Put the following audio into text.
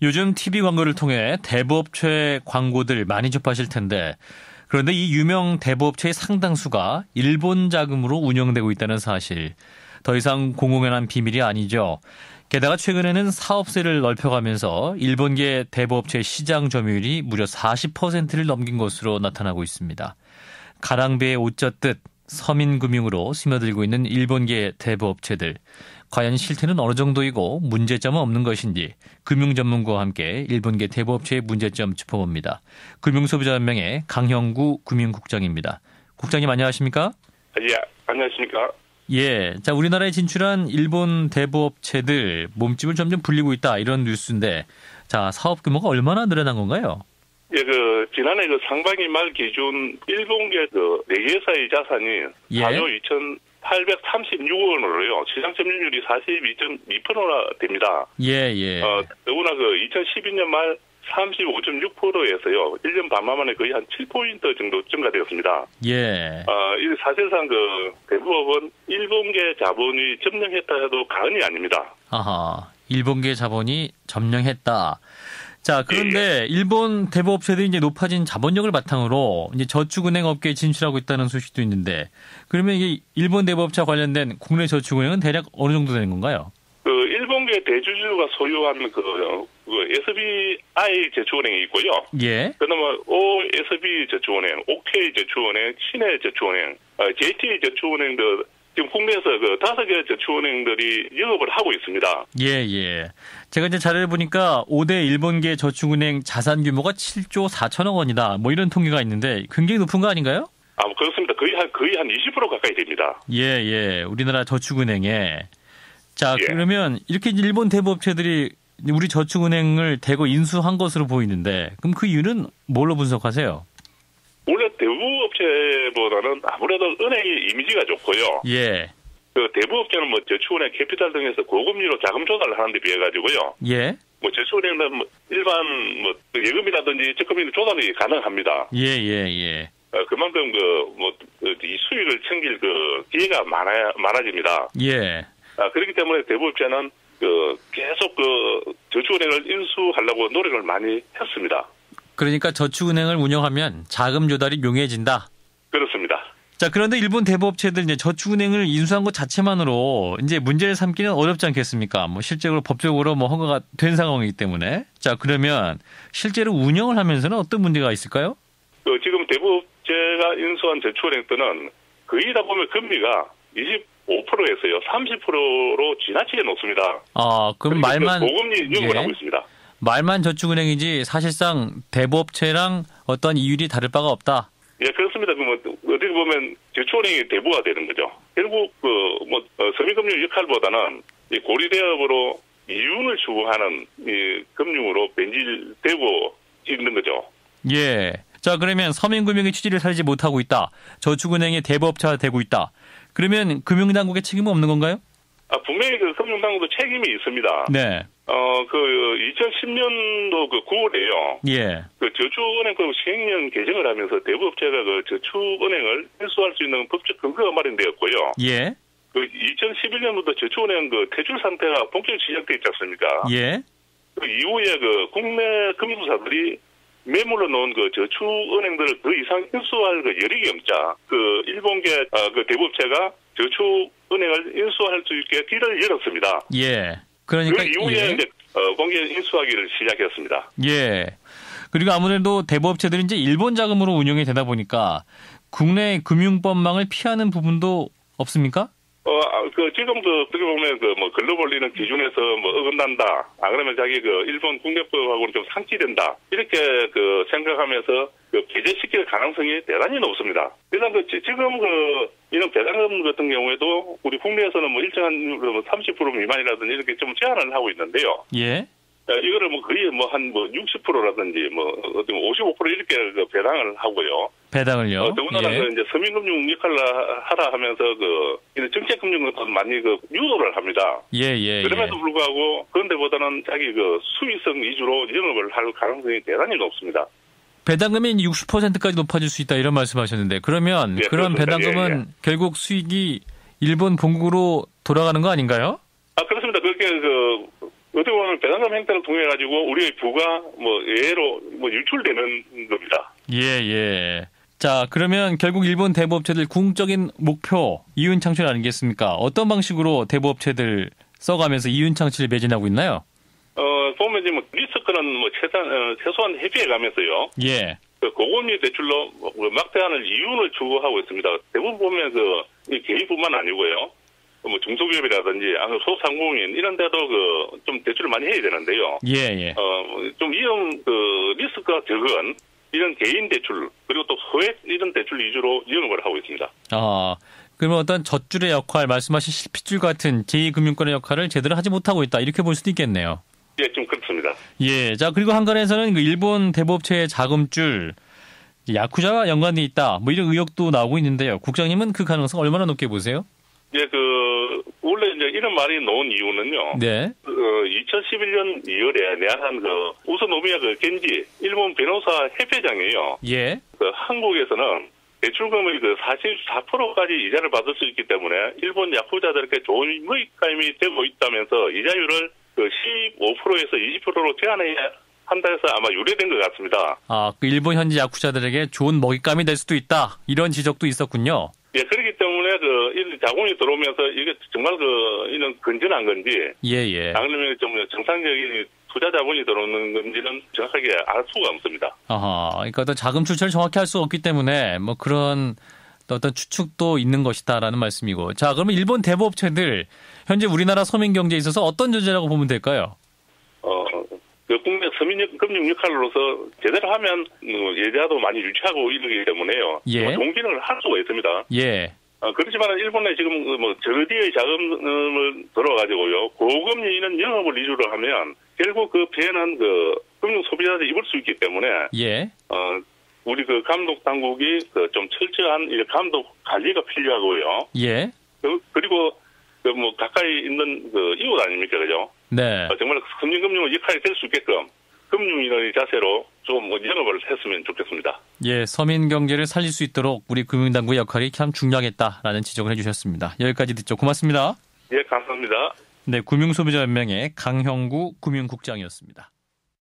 요즘 TV 광고를 통해 대부업체 광고들 많이 접하실 텐데 그런데 이 유명 대부업체의 상당수가 일본 자금으로 운영되고 있다는 사실. 더 이상 공공연한 비밀이 아니죠. 게다가 최근에는 사업세를 넓혀가면서 일본계 대부업체의 시장 점유율이 무려 40%를 넘긴 것으로 나타나고 있습니다. 가랑비에 옷 젖듯 서민금융으로 스며들고 있는 일본계 대부업체들. 과연 실태는 어느 정도이고 문제점은 없는 것인지 금융전문가와 함께 일본계 대부업체의 문제점 짚어봅니다. 금융소비자연맹의 강형구 금융국장입니다. 국장님 안녕하십니까? 예, 안녕하십니까? 예, 자 우리나라에 진출한 일본 대부업체들 몸집을 점점 불리고 있다 이런 뉴스인데 자 사업 규모가 얼마나 늘어난 건가요? 예, 지난해 상반기 말 기준 일본계 4개사의 자산이 4조 2,836억 원으로요. 시장 점유율이 42.2%나 됩니다. 예. 더구나 2012년 말 35.6%에서요. 1년 반 만에 거의 한 7포인트 정도 증가되었습니다. 예. 이 사실상 대부업은 일본계 자본이 점령했다 해도 과언이 아닙니다. 아하, 일본계 자본이 점령했다. 자, 그런데 일본 대부업체들이 이제 높아진 자본력을 바탕으로 이제 저축은행 업계에 진출하고 있다는 소식도 있는데 그러면 이게 일본 대부업체와 관련된 국내 저축은행은 대략 어느 정도 되는 건가요? 일본계 대주주가 소유한 SBI 저축은행이 있고요. 예. 그다음에 OSB 저축은행, OK 저축은행, 신해 저축은행, JT 저축은행 등 지금 국내에서 5개 저축은행들이 영업을 하고 있습니다. 예. 제가 이제 자료를 보니까 5대 일본계 저축은행 자산 규모가 7조 4천억 원이다. 뭐 이런 통계가 있는데 굉장히 높은 거 아닌가요? 그렇습니다. 거의 한 20% 가까이 됩니다. 예. 우리나라 저축은행에. 자, 그러면 이렇게 일본 대부업체들이 우리 저축은행을 대거 인수한 것으로 보이는데 그럼 그 이유는 뭘로 분석하세요? 원래 대부업체보다는 아무래도 은행의 이미지가 좋고요. 예. 대부업체는 저축은행 캐피탈 등에서 고금리로 자금 조달을 하는 데 비해 가지고요. 예. 저축은행은 일반 예금이라든지 적금리 조달이 가능합니다. 예. 그만큼 이 수익을 챙길 기회가 많아집니다. 예. 그렇기 때문에 대부업체는 계속 저축은행을 인수하려고 노력을 많이 했습니다. 그러니까 저축은행을 운영하면 자금 조달이 용이해진다. 그렇습니다. 자, 그런데 일본 대부업체들 이제 저축은행을 인수한 것 자체만으로 이제 문제를 삼기는 어렵지 않겠습니까? 실제로 법적으로 허가가 된 상황이기 때문에. 자, 그러면 실제로 운영을 하면서는 어떤 문제가 있을까요? 지금 대부업체가 인수한 저축은행들은 거의 다 보면 금리가 25%에서요 30%로 지나치게 높습니다. 그럼 말만 고금리 이용을 하고 있습니다. 말만 저축은행이지 사실상 대부업체랑 어떤 이율이 다를 바가 없다. 예, 그렇습니다. 어떻게 보면 저축은행이 대부가 되는 거죠. 결국 서민금융 역할보다는 이 고리대업으로 이윤을 추구하는 이 금융으로 변질되고 있는 거죠. 예. 자, 그러면 서민금융의 취지를 살지 못하고 있다. 저축은행이 대부업체화 되고 있다. 그러면 금융당국의 책임은 없는 건가요? 분명히 금융당국도 책임이 있습니다. 네. 2010년도 9월에요. 예. 저축은행 시행령 개정을 하면서 대부업체가 저축은행을 인수할 수 있는 법적 근거가 마련되었고요. 예. 2011년부터 저축은행 퇴출 상태가 본격적으로 시작되어 있지 않습니까? 예. 이후에 국내 금융사들이 매물로 놓은 저축은행들을 더 이상 인수할 여력이 없자 일본계 대부업체가 저축은행을 인수할 수 있게 길을 열었습니다. 예. 그러니까 그 이후에 이제 공개 인수하기를 시작했습니다. 예. 그리고 아무래도 대부업체들이 이제 일본 자금으로 운영이 되다 보니까 국내 금융법망을 피하는 부분도 없습니까? 지금도 어떻게 보면 글로벌리는 기준에서 어긋난다. 그러면 자기 일본 국내법하고는 좀 상치된다. 이렇게 생각하면서 배제시킬 가능성이 대단히 높습니다. 일단 지금 이런 배당금 같은 경우에도 우리 국내에서는 일정한 30% 미만이라든지 이렇게 좀 제한을 하고 있는데요. 예. 이거를 거의 한 60%라든지 55% 이렇게 배당을 하고요. 배당을요? 더군다나 이제 서민금융 역할을 하라 하면서 정책금융도 많이 유도를 합니다. 예. 그럼에도 불구하고 그런 데보다는 자기 수익성 위주로 영업을 할 가능성이 대단히 높습니다. 배당금이 60%까지 높아질 수 있다 이런 말씀하셨는데 그러면 그런 배당금은 결국 수익이 일본 본국으로 돌아가는 거 아닌가요? 그렇습니다. 그렇게 어떻게 보면 배당금 행태를 통해 가지고 우리의 부가 뭐 예외로 뭐 유출되는 겁니다. 예. 자, 그러면 결국 일본 대부업체들 궁극적인 목표 이윤 창출 아니겠습니까? 어떤 방식으로 대부업체들 써가면서 이윤 창출을 매진하고 있나요? 보면 이제 뭐 리스크는 뭐 최소한 회피해 가면서요. 예. 그 고금리 대출로 막대하는 이윤을 추구하고 있습니다. 대부분 보면 이 개인뿐만 아니고요. 뭐 중소기업이라든지 소상공인 이런 데도 좀 대출을 많이 해야 되는데요. 예. 좀 위험 리스크가 적은 이런 개인 대출 그리고 또 소액 이런 대출 위주로 영업을 하고 있습니다. 그러면 어떤 젖줄의 역할, 말씀하신 실핏줄 같은 제2금융권의 역할을 제대로 하지 못하고 있다. 이렇게 볼 수도 있겠네요. 예, 좀 그렇습니다. 예. 자, 그리고 한간에서는 그 일본 대부업체의 자금줄 야쿠자와 연관돼 있다. 뭐 이런 의혹도 나오고 있는데요. 국장님은 그 가능성 얼마나 높게 보세요? 예, 원래 이제 이런 말이 나온 이유는요. 네. 2011년 2월에 내한한 우스노미야 겐지 일본 변호사 협회장이에요. 예. 한국에서는 대출금의 44%까지 이자를 받을 수 있기 때문에 일본 야쿠자들에게 좋은 먹잇감이 되고 있다면서 이자율을 15%에서 20%로 제한해야 한다 해서 아마 유래된 것 같습니다. 그 일본 현지 야쿠자들에게 좋은 먹잇감이 될 수도 있다. 이런 지적도 있었군요. 예, 그렇기 때문에 이 자본이 들어오면서 이게 정말 이런 건전한 건지, 예. 아니면 좀 정상적인 투자 자본이 들어오는 건지는 정확하게 알 수가 없습니다. 그러니까 어떤 자금 출처를 정확히 할 수 없기 때문에 뭐 그런 어떤 추측도 있는 것이다라는 말씀이고. 자, 그러면 일본 대부업체들 현재 우리나라 서민 경제에 있어서 어떤 존재라고 보면 될까요? 국내 서민 금융 역할로서 제대로 하면 예자도 많이 유치하고 이러기 때문에요. 예. 좋은 기능을 할 수가 있습니다. 예. 그렇지만 일본에 지금 저디의 자금을 들어가지고요 고금리 이런 영업을 위주로 하면 결국 그 피해는 금융 소비자들이 입을 수 있기 때문에 예. 우리 감독 당국이 좀 철저한 감독 관리가 필요하고요. 예. 그리고 가까이 있는 이웃 아닙니까, 그죠? 네. 정말 금융 역할이 될 수 있게끔 금융인의 자세로 좀 영업을 했으면 좋겠습니다. 예, 서민 경제를 살릴 수 있도록 우리 금융당국의 역할이 참 중요하겠다라는 지적을 해주셨습니다. 여기까지 듣죠. 고맙습니다. 예, 감사합니다. 네, 금융소비자연맹의 강형구 금융국장이었습니다.